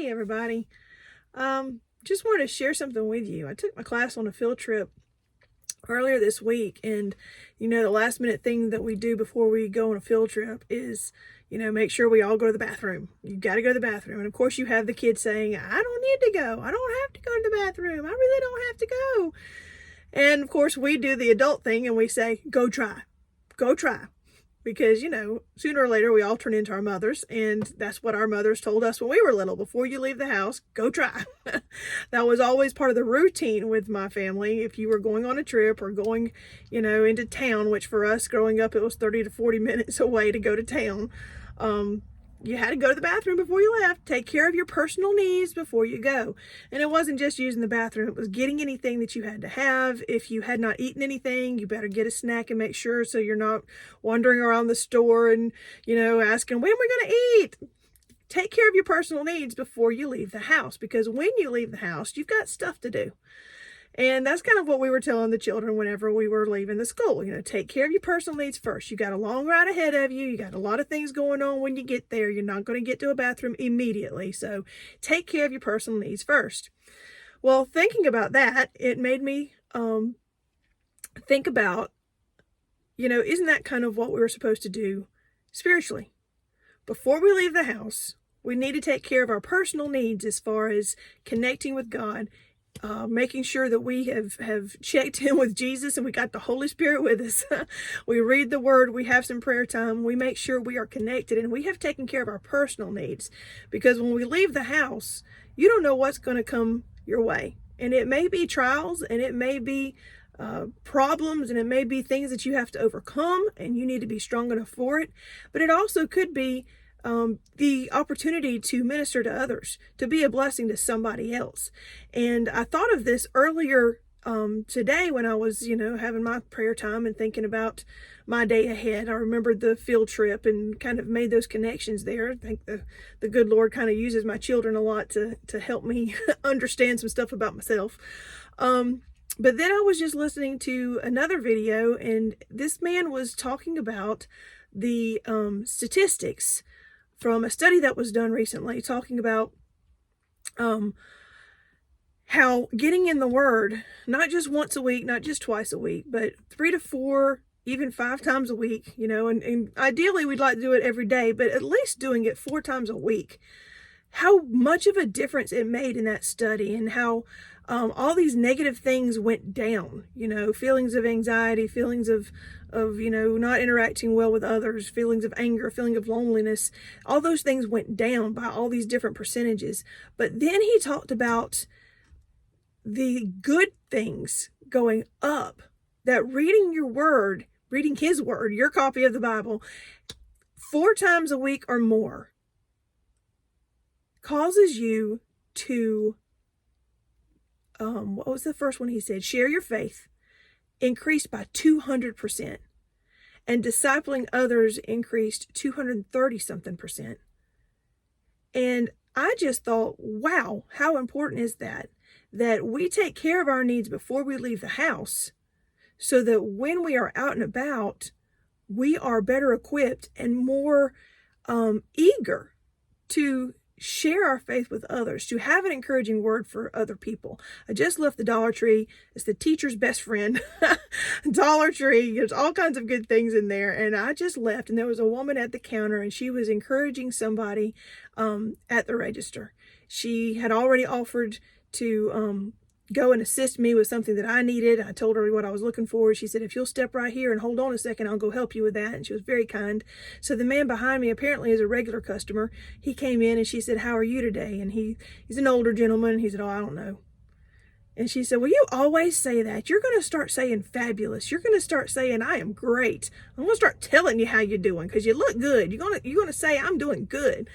Hey everybody. Just wanted to share something with you. I took my class on a field trip earlier this week, and the last minute thing that we do before we go on a field trip is, make sure we all go to the bathroom. You got to go to the bathroom. And of course you have the kids saying, I don't need to go. I don't have to go to the bathroom. I really don't have to go. And of course we do the adult thing and we say, go try. Go try. Because, sooner or later we all turn into our mothers, and that's what our mothers told us when we were little. Before you leave the house, go try. That was always part of the routine with my family. If you were going on a trip or going, into town, which for us growing up, it was 30 to 40 minutes away to go to town. You had to go to the bathroom before you left. Take care of your personal needs before you go. And it wasn't just using the bathroom. It was getting anything that you had to have. If you had not eaten anything, you better get a snack and make sure so you're not wandering around the store and, asking, when are we going to eat? Take care of your personal needs before you leave the house, because when you leave the house, you've got stuff to do. And that's kind of what we were telling the children whenever we were leaving the school. Take care of your personal needs first. You got a long ride ahead of you. You got a lot of things going on when you get there. You're not going to get to a bathroom immediately. So take care of your personal needs first. Well, thinking about that, it made me think about, isn't that kind of what we were supposed to do spiritually? Before we leave the house, we need to take care of our personal needs as far as connecting with God, making sure that we have checked in with Jesus and we got the Holy Spirit with us. We read the Word, we have some prayer time, we make sure we are connected, and we have taken care of our personal needs. Because when we leave the house, you don't know what's going to come your way. And it may be trials, and it may be problems, and it may be things that you have to overcome, and you need to be strong enough for it. But it also could be the opportunity to minister to others, to be a blessing to somebody else. And I thought of this earlier today when I was, having my prayer time and thinking about my day ahead. I remembered the field trip and kind of made those connections there. I think the good Lord kind of uses my children a lot to help me understand some stuff about myself. But then I was just listening to another video, and this man was talking about the statistics from a study that was done recently, talking about how getting in the Word, not just once a week, not just twice a week, but 3 to 4, even 5 times a week, and ideally we'd like to do it every day, but at least doing it 4 times a week, how much of a difference it made in that study, and how all these negative things went down, feelings of anxiety, feelings of not interacting well with others, feelings of anger, feeling of loneliness, all those things went down by all these different percentages. But then he talked about the good things going up, that reading your Word, reading His Word, your copy of the Bible, 4 times a week or more causes you to what was the first one he said? Share your faith increased by 200%, and discipling others increased 230 something percent. And I just thought, wow, how important is that we take care of our needs before we leave the house, so that when we are out and about, we are better equipped and more eager to share our faith with others, to have an encouraging word for other people. I just left the Dollar Tree. It's the teacher's best friend. Dollar Tree. There's all kinds of good things in there. And I just left, and there was a woman at the counter, and she was encouraging somebody at the register. She had already offered to go and assist me with something that I needed. I told her what I was looking for. She said, if you'll step right here and hold on a second, I'll go help you with that. And she was very kind. So the man behind me apparently is a regular customer. He came in and she said, how are you today? And he's an older gentleman. And he said, oh, I don't know. And she said, well, you always say that. You're going to start saying fabulous. You're going to start saying, I am great. I'm going to start telling you how you're doing, because you look good. You're going to say, I'm doing good.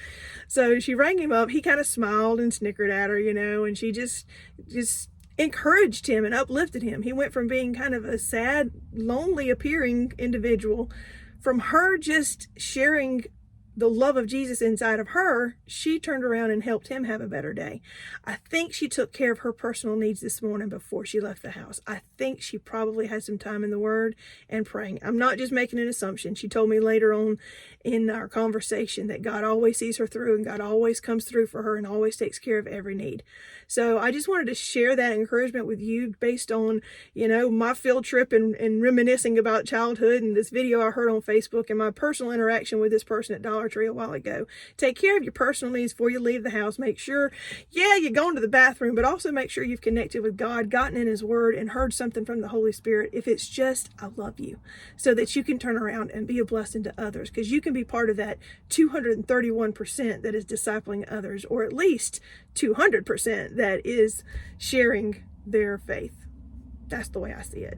So she rang him up. He kind of smiled and snickered at her, and she just encouraged him and uplifted him. He went from being kind of a sad, lonely appearing individual, from her just sharing the love of Jesus inside of her, she turned around and helped him have a better day. I think she took care of her personal needs this morning before she left the house. I think she probably had some time in the Word and praying. I'm not just making an assumption. She told me later on in our conversation that God always sees her through and God always comes through for her and always takes care of every need. So I just wanted to share that encouragement with you based on, my field trip and reminiscing about childhood and this video I heard on Facebook and my personal interaction with this person at Dollar Tree a while ago. Take care of your personal needs before you leave the house. Make sure, you're going to the bathroom, but also make sure you've connected with God, gotten in His Word, and heard something from the Holy Spirit. If it's just, I love you, so that you can turn around and be a blessing to others, because you can be part of that 231% that is discipling others, or at least 200% that is sharing their faith. That's the way I see it.